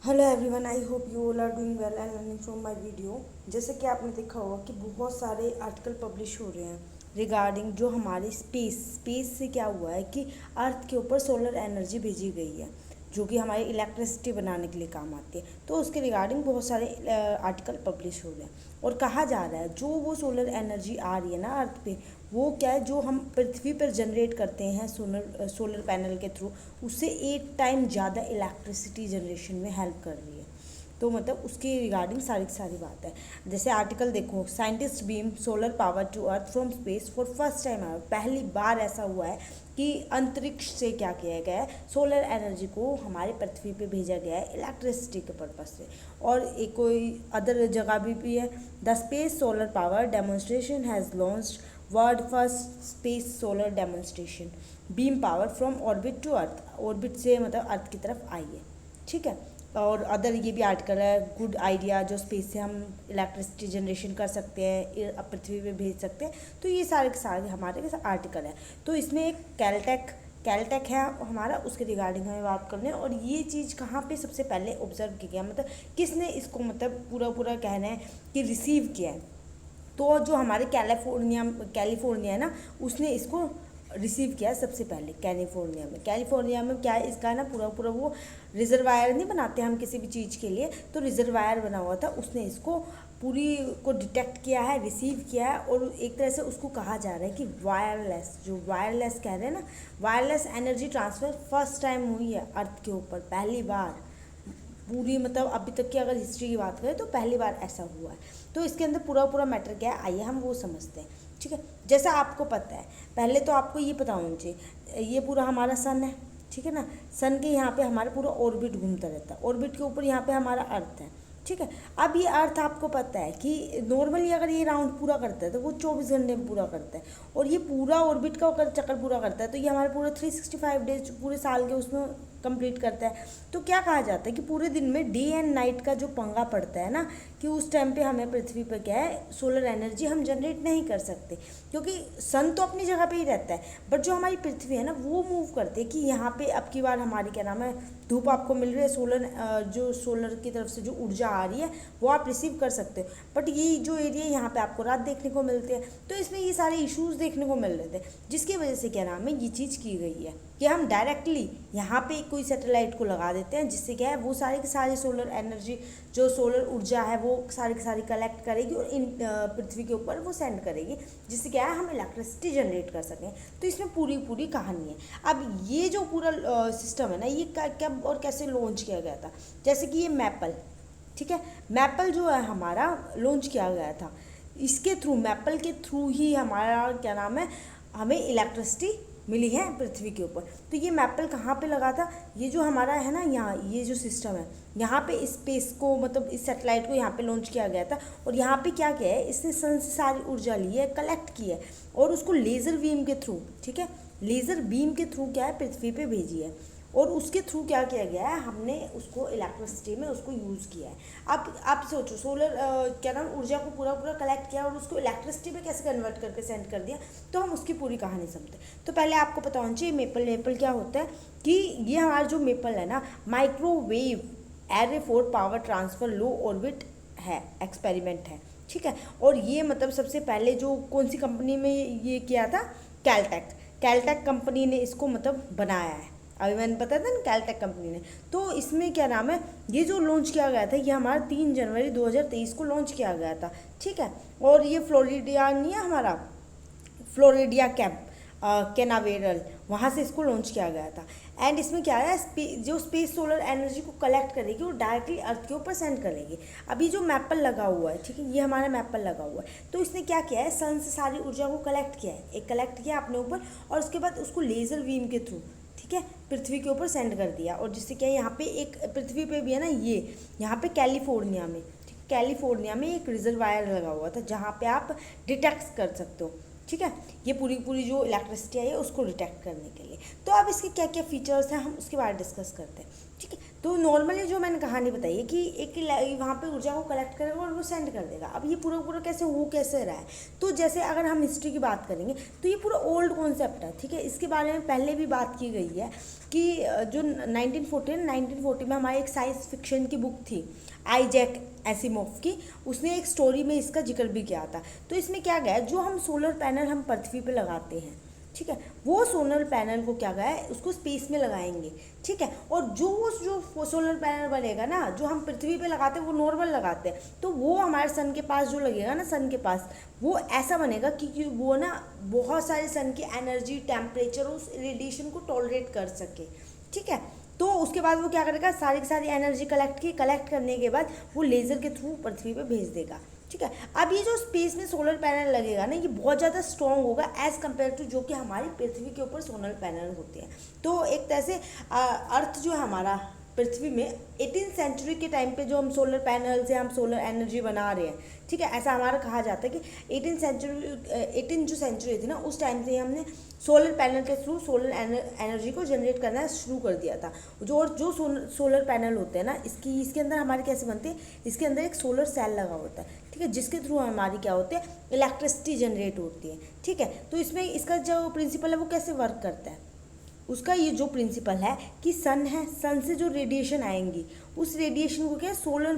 Hello everyone, I hope you all are doing well and learning from my video. जैसे कि आपने देखा होगा कि बहुत सारे आर्टिकल पब्लिश हो रहे हैं रिगार्डिंग जो हमारी स्पेस से क्या हुआ है कि अर्थ के ऊपर सोलर एनर्जी भेजी गई है जो कि हमारी इलेक्ट्रिसिटी बनाने के लिए काम आती है। तो उसके रिगार्डिंग बहुत सारे आर्टिकल पब्लिश हो रहे हैं और कहा जा रहा है जो वो सोलर एनर्जी आ रही है ना अर्थ पे, वो क्या है जो हम पृथ्वी पर जनरेट करते हैं सोलर पैनल के थ्रू, उससे 8 टाइम ज़्यादा इलेक्ट्रिसिटी जनरेशन में हेल्प कर रही है। तो मतलब उसके रिगार्डिंग सारी की सारी बात है। जैसे आर्टिकल देखो, scientist beam solar power to earth from space for first time, पहली बार ऐसा हुआ है कि अंतरिक्ष से क्या किया गया है, सोलर एनर्जी को हमारे पृथ्वी पे भेजा गया है इलेक्ट्रिसिटी के पर्पज़ से। और एक कोई अदर जगह भी है। The space solar power demonstration has launched world first space solar demonstration beam power from orbit to earth, orbit से मतलब अर्थ की तरफ आई है। ठीक है। और अदर ये भी आर्टिकल है, गुड आइडिया, जो स्पेस से हम इलेक्ट्रिसिटी जनरेशन कर सकते हैं, पृथ्वी पे भेज सकते हैं। तो ये सारे के सारे हमारे आर्टिकल है। तो इसमें एक कैलटेक है हमारा, उसके रिगार्डिंग हमें बात करनी है। और ये चीज़ कहाँ पे सबसे पहले ऑब्जर्व की गया, मतलब किसने इसको मतलब पूरा पूरा कहना है कि रिसीव किया है। तो जो हमारे कैलिफोर्निया है ना, उसने इसको रिसीव किया सबसे पहले कैलिफोर्निया में क्या है, इसका ना पूरा पूरा वो रिजर्वायर नहीं बनाते हम किसी भी चीज़ के लिए, तो रिजर्वायर बना हुआ था, उसने इसको पूरी को डिटेक्ट किया है, रिसीव किया है। और एक तरह से उसको कहा जा रहा है कि वायरलेस कह रहे हैं ना, wireless energy transfer first time हुई है अर्थ के ऊपर, पहली बार पूरी मतलब अभी तक की अगर हिस्ट्री की बात करें तो पहली बार ऐसा हुआ है। तो इसके अंदर पूरा पूरा मैटर क्या है, आइए हम वो समझते हैं। ठीक है। जैसा आपको पता है, पहले तो आपको ये पता होना चाहिए, ये पूरा हमारा सन है। ठीक है ना। सन के यहाँ पे हमारा पूरा ऑर्बिट घूमता रहता है, ऑर्बिट के ऊपर यहाँ पे हमारा अर्थ है। ठीक है। अब ये अर्थ आपको पता है कि नॉर्मली अगर ये राउंड पूरा करता है तो वो 24 घंटे में पूरा करता है, और ये पूरा ऑर्बिट का अगर चक्कर पूरा करता है तो ये हमारे पूरे 365 डेज पूरे साल के उसमें कंप्लीट करता है। तो क्या कहा जाता है कि पूरे दिन में डे एंड नाइट का जो पंगा पड़ता है ना, कि उस टाइम पे हमें पृथ्वी पर क्या है, सोलर एनर्जी हम जनरेट नहीं कर सकते, क्योंकि सन तो अपनी जगह पे ही रहता है, बट जो हमारी पृथ्वी है ना वो मूव करते हैं कि यहाँ पे अब की बार हमारी क्या नाम है, धूप आपको मिल रही है, जो सोलर की तरफ से जो ऊर्जा आ रही है वो आप रिसीव कर सकते हो, बट ये जो एरिया यहाँ पे आपको रात देखने को मिलती है। तो इसमें ये सारे इश्यूज़ देखने को मिल रहे थे, जिसकी वजह से क्या नाम है, ये चीज़ की गई है कि हम डायरेक्टली यहाँ पे कोई सैटेलाइट को लगा देते हैं, जिससे क्या है वो सारे के सारे सोलर एनर्जी, जो सोलर ऊर्जा है वो सारी की सारी कलेक्ट करेगी और इन पृथ्वी के ऊपर वो सेंड करेगी, जिससे क्या है हम इलेक्ट्रिसिटी जनरेट कर सकें। तो इसमें पूरी पूरी कहानी है। अब ये जो पूरा सिस्टम है ना, ये कब और कैसे लॉन्च किया गया था। जैसे कि ये मैपल, ठीक है, मैपल जो है हमारा लॉन्च किया गया था, इसके थ्रू, मैपल के थ्रू ही हमारा क्या नाम है, हमें इलेक्ट्रिसिटी मिली है पृथ्वी के ऊपर। तो ये मैपल कहाँ पे लगा था, ये जो हमारा है ना यहाँ, ये जो सिस्टम है यहाँ पे स्पेस को मतलब इस सैटेलाइट को यहाँ पे लॉन्च किया गया था, और यहाँ पे क्या किया है, इसने सन से सारी ऊर्जा ली है, कलेक्ट की है, और उसको लेज़र बीम के थ्रू, ठीक है, लेज़र बीम के थ्रू क्या है, पृथ्वी पे भेजी है। और उसके थ्रू क्या किया गया है, हमने उसको इलेक्ट्रिसिटी में उसको यूज़ किया है। अब आप सोचो, सोलर क्या नाम, ऊर्जा को पूरा पूरा कलेक्ट किया और उसको इलेक्ट्रिसिटी में कैसे कन्वर्ट करके सेंड कर दिया। तो हम उसकी पूरी कहानी समझते हैं। तो पहले आपको पता होना चाहिए मेपल क्या होता है, कि ये हमारा जो मेपल है ना, microwave array for power transfer low orbit है, एक्सपेरिमेंट है। ठीक है। और ये मतलब सबसे पहले जो कौन सी कंपनी में ये किया था, कैलटेक कंपनी ने इसको मतलब बनाया है। अभी मैंने बताया था ना, कैलटेक कंपनी ने। तो इसमें क्या नाम है, ये जो लॉन्च किया गया था, ये हमारा 3 जनवरी 2023 को लॉन्च किया गया था। ठीक है। और ये फ्लोरिडा नहीं है हमारा, फ्लोरिडिया कैंप कैनावेरल, वहाँ से इसको लॉन्च किया गया था। एंड इसमें क्या है, जो स्पेस सोलर एनर्जी को कलेक्ट करेगी वो डायरेक्टली अर्थ के ऊपर सेंड करेगी। अभी जो मैपल लगा हुआ है, ठीक है, ये हमारा मैपल लगा हुआ है, तो इसने क्या किया है, सन से सारी ऊर्जा को कलेक्ट किया है, एक कलेक्ट किया अपने ऊपर, और उसके बाद उसको लेज़र बीम के थ्रू, ठीक है, पृथ्वी के ऊपर सेंड कर दिया। और जिससे क्या है, यहाँ पे एक पृथ्वी पे भी है ना, ये यहाँ पे कैलिफोर्निया में, कैलिफोर्निया में एक रिजर्वायर लगा हुआ था जहाँ पे आप डिटेक्ट कर सकते हो। ठीक है। ये पूरी पूरी जो इलेक्ट्रिसिटी आई है उसको डिटेक्ट करने के लिए। तो अब इसके क्या क्या फीचर्स हैं, हम उसके बारे में डिस्कस करते हैं। ठीक है। तो नॉर्मली जो मैंने कहानी बताई है कि एक वहाँ पे ऊर्जा को कलेक्ट करेगा और वो सेंड कर देगा। अब ये पूरा पूरा कैसे हो कैसे रहा है, तो जैसे अगर हम हिस्ट्री की बात करेंगे तो ये पूरा ओल्ड कॉन्सेप्ट है, ठीक है। इसके बारे में पहले भी बात की गई है कि जो 1940 में हमारी एक साइंस फिक्शन की बुक थी आइजैक एसिमोफ की, उसने एक स्टोरी में इसका जिक्र भी किया था। तो इसमें क्या गया, जो हम सोलर पैनल हम पृथ्वी पे लगाते हैं, ठीक है, वो सोलर पैनल को क्या गया है, उसको स्पेस में लगाएंगे, ठीक है। और जो सोलर पैनल बनेगा ना, जो हम पृथ्वी पे लगाते हैं वो नॉर्मल लगाते हैं, तो वो हमारे सन के पास जो लगेगा ना, सन के पास वो ऐसा बनेगा कि वो ना बहुत सारे सन की एनर्जी टेम्परेचर उस रेडिएशन को टॉलरेट कर सके, ठीक है। तो उसके बाद वो क्या करेगा, सारी की सारी एनर्जी कलेक्ट करने के बाद वो लेज़र के थ्रू पृथ्वी पे भेज देगा, ठीक है। अब ये जो स्पेस में सोलर पैनल लगेगा ना, ये बहुत ज़्यादा स्ट्रॉन्ग होगा एज़ कम्पेयर टू जो कि हमारी पृथ्वी के ऊपर सोलर पैनल होते हैं। तो एक तरह से अर्थ जो है हमारा पृथ्वी में 18th सेंचुरी के टाइम पे जो हम सोलर पैनल से हम सोलर एनर्जी बना रहे हैं, ठीक है, ऐसा हमारा कहा जाता है कि 18 जो सेंचुरी थी ना, उस टाइम से हमने सोलर पैनल के थ्रू सोलर एनर्जी को जनरेट करना शुरू कर दिया था। जो सोलर पैनल होते हैं ना, इसके अंदर हमारे कैसे बनते हैं, इसके अंदर एक सोलर सेल लगा होता है, ठीक है, जिसके थ्रू हमारी क्या होते हैं, इलेक्ट्रिसिटी जनरेट होती है, ठीक है। तो इसमें इसका जो प्रिंसिपल है वो कैसे वर्क करता है, उसका ये जो प्रिंसिपल है कि सन से जो रेडिएशन आएंगी, उस रेडिएशन को क्या, सोलर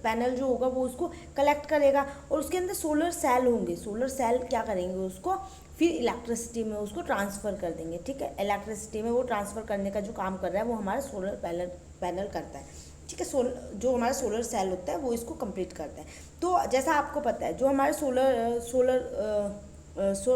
पैनल जो होगा वो उसको कलेक्ट करेगा और उसके अंदर सोलर सेल होंगे। सोलर सेल क्या करेंगे, उसको फिर इलेक्ट्रिसिटी में उसको ट्रांसफ़र कर देंगे, ठीक है। इलेक्ट्रिसिटी में वो ट्रांसफ़र करने का जो काम कर रहा है वो हमारा सोलर पैनल करता है, ठीक है। जो हमारा सोलर सेल होता है वो इसको कंप्लीट करता है। तो जैसा आपको पता है, जो हमारे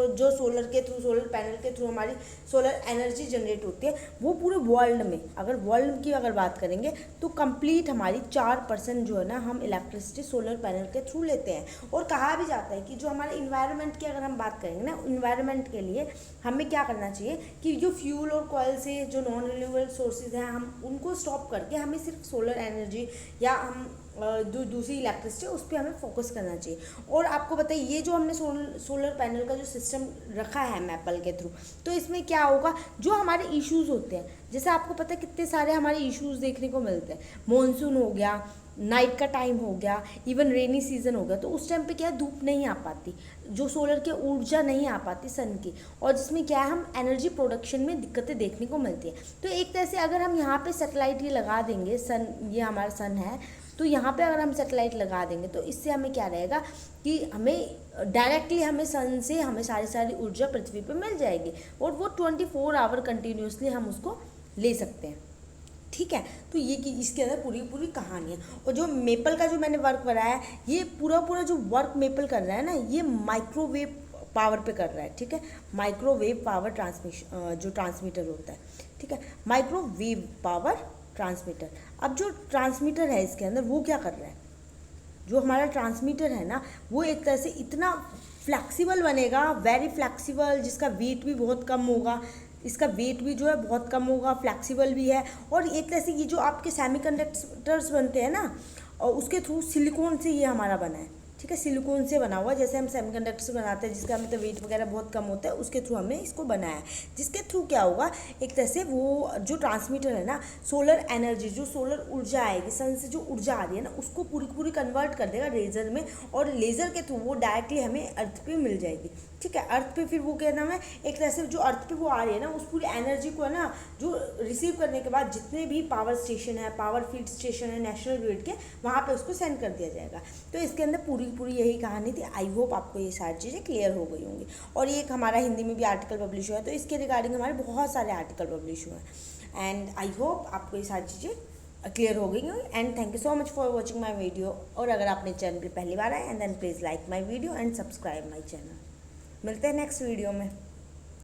जो सोलर पैनल के थ्रू हमारी सोलर एनर्जी जनरेट होती है, वो पूरे वर्ल्ड में, अगर वर्ल्ड की अगर बात करेंगे तो कंप्लीट हमारी 4% जो है ना, हम इलेक्ट्रिसिटी सोलर पैनल के थ्रू लेते हैं। और कहा भी जाता है कि जो हमारे इन्वायरमेंट की अगर हम बात करेंगे ना, इन्वायरमेंट के लिए हमें क्या करना चाहिए कि जो फ्यूल और कॉयल से जो नॉन रिन्यूएबल सोर्सेज हैं, हम उनको स्टॉप करके हमें सिर्फ सोलर एनर्जी या हम दूसरी इलेक्ट्रिसिटी उस पर हमें फोकस करना चाहिए। और आपको बताइए, ये जो हमने सोलर पैनल का जो सिस्टम रखा है मैपल के थ्रू, तो इसमें क्या होगा, जो हमारे इश्यूज़ होते हैं, जैसे आपको पता है कितने सारे हमारे इश्यूज़ देखने को मिलते हैं, मॉनसून हो गया, नाइट का टाइम हो गया, इवन रेनी सीजन हो गया, तो उस टाइम पे क्या है, धूप नहीं आ पाती, जो सोलर की ऊर्जा नहीं आ पाती सन की, और जिसमें क्या है, हम एनर्जी प्रोडक्शन में दिक्कतें देखने को मिलती है। तो एक तरह से अगर हम यहाँ पे सेटेलाइट ये लगा देंगे, सन, ये हमारा सन है, तो यहाँ पे अगर हम सेटेलाइट लगा देंगे तो इससे हमें क्या रहेगा कि हमें डायरेक्टली हमें सन से हमें सारी ऊर्जा पृथ्वी पे मिल जाएगी, और वो 24 आवर कंटिन्यूसली हम उसको ले सकते हैं, ठीक है। तो ये कि इसके अंदर पूरी कहानी है। और जो मेपल का जो मैंने वर्क बनाया है, ये पूरा जो वर्क मेपल कर रहा है ना, ये माइक्रोवेव पावर पे कर रहा है, ठीक है। माइक्रोवेव पावर ट्रांसमिशन जो ट्रांसमीटर होता है, ठीक है, माइक्रोवेव पावर ट्रांसमीटर। अब जो ट्रांसमीटर है इसके अंदर वो क्या कर रहा है, जो हमारा ट्रांसमीटर है ना, वो एक तरह से इतना फ्लेक्सिबल बनेगा, वेरी फ्लेक्सिबल, जिसका वेट भी बहुत कम होगा, इसका वेट भी जो है बहुत कम होगा, फ्लेक्सिबल भी है। और एक तरह से ये जो आपके सेमीकंडक्टर्स बनते हैं ना, और उसके थ्रू सिलिकॉन से ये हमारा बना है, ठीक है, सिलिकॉन से बना हुआ, जैसे हम सेमीकंडक्टर्स बनाते हैं जिसका मतलब वेट वगैरह बहुत कम होता है, उसके थ्रू हमने इसको बनाया है। जिसके थ्रू क्या होगा, एक तरह से वो जो ट्रांसमीटर है ना, सोलर एनर्जी, जो सोलर ऊर्जा आएगी सन से, जो ऊर्जा आ रही है ना, उसको पूरी कन्वर्ट कर देगा लेज़र में, और लेज़र के थ्रू वो डायरेक्टली हमें अर्थ पे मिल जाएगी, ठीक है। अर्थ पे फिर वो क्या नाम है, एक तरह से जो अर्थ पे वो आ रही है ना, उस पूरी एनर्जी को है ना, जो रिसीव करने के बाद जितने भी पावर स्टेशन है, पावर फीड स्टेशन है नेशनल ग्रिड के, वहाँ पे उसको सेंड कर दिया जाएगा। तो इसके अंदर पूरी यही कहानी थी। आई होप आपको ये सारी चीज़ें क्लियर हो गई होंगी। और ये एक हमारा हिंदी में भी आर्टिकल पब्लिश हुआ है, तो इसके रिगार्डिंग हमारे बहुत सारे आर्टिकल पब्लिश हुए हैं। एंड आई होप आपको ये सारी चीज़ें क्लियर हो गई होंगी। And thank you so much for watching my video. और अगर आपने चैनल पर पहली बार आए, and then please like my video and subscribe my channel. मिलते हैं नेक्स्ट वीडियो में।